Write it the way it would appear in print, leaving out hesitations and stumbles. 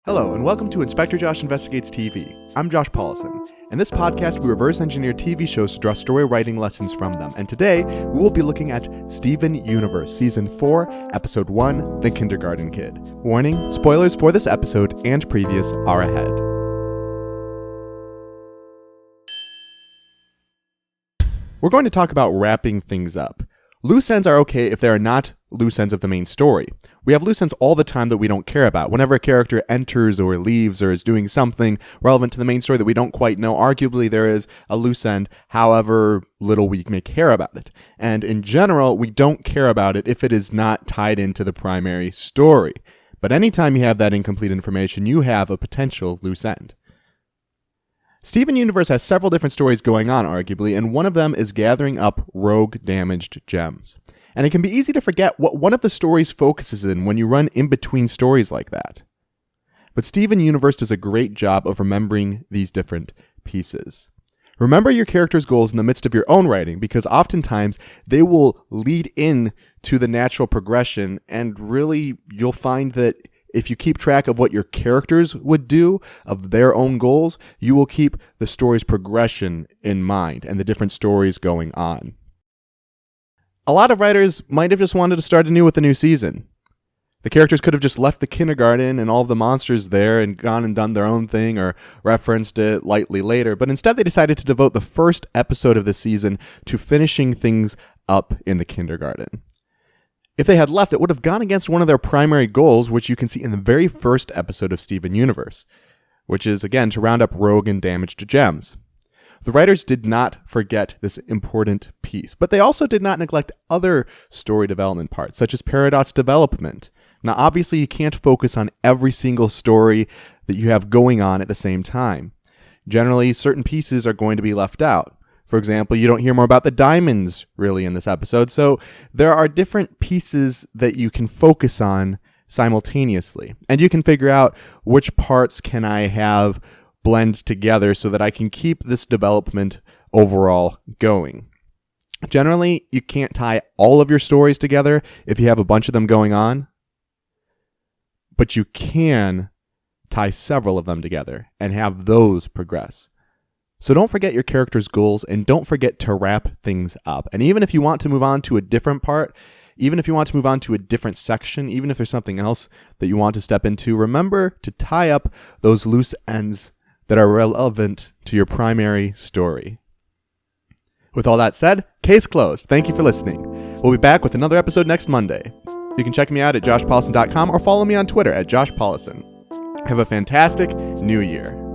Hello, and welcome to Inspector Josh Investigates TV. I'm Josh Paulson. In this podcast, we reverse engineer TV shows to draw story writing lessons from them. And today, we will be looking at Steven Universe, Season 4, Episode 1, The Kindergarten Kid. Warning, spoilers for this episode and previous are ahead. We're going to talk about wrapping things up. Loose ends are okay if they are not loose ends of the main story. We have loose ends all the time that we don't care about. Whenever a character enters or leaves or is doing something relevant to the main story that we don't quite know, arguably there is a loose end, however little we may care about it. And in general, we don't care about it if it is not tied into the primary story. But anytime you have that incomplete information, you have a potential loose end. Steven Universe has several different stories going on, arguably, and one of them is gathering up rogue damaged gems. And it can be easy to forget what one of the stories focuses in when you run in between stories like that. But Steven Universe does a great job of remembering these different pieces. Remember your character's goals in the midst of your own writing, because oftentimes they will lead in to the natural progression, and really you'll find that if you keep track of what your characters would do, of their own goals, you will keep the story's progression in mind and the different stories going on. A lot of writers might have just wanted to start anew with a new season. The characters could have just left the kindergarten and all of the monsters there and gone and done their own thing or referenced it lightly later, but instead they decided to devote the first episode of the season to finishing things up in the kindergarten. If they had left, it would have gone against one of their primary goals, which you can see in the very first episode of Steven Universe, which is, again, to round up rogue and damaged gems. The writers did not forget this important piece, but they also did not neglect other story development parts, such as Peridot's development. Now, obviously, you can't focus on every single story that you have going on at the same time. Generally, certain pieces are going to be left out. For example, you don't hear more about the diamonds really in this episode, so there are different pieces that you can focus on simultaneously. And you can figure out which parts can I have blend together so that I can keep this development overall going. Generally, you can't tie all of your stories together if you have a bunch of them going on, but you can tie several of them together and have those progress. So don't forget your character's goals and don't forget to wrap things up. And even if you want to move on to a different part, even if you want to move on to a different section, even if there's something else that you want to step into, remember to tie up those loose ends that are relevant to your primary story. With all that said, case closed. Thank you for listening. We'll be back with another episode next Monday. You can check me out at joshpaulson.com or follow me on Twitter at joshpaulson. Have a fantastic new year.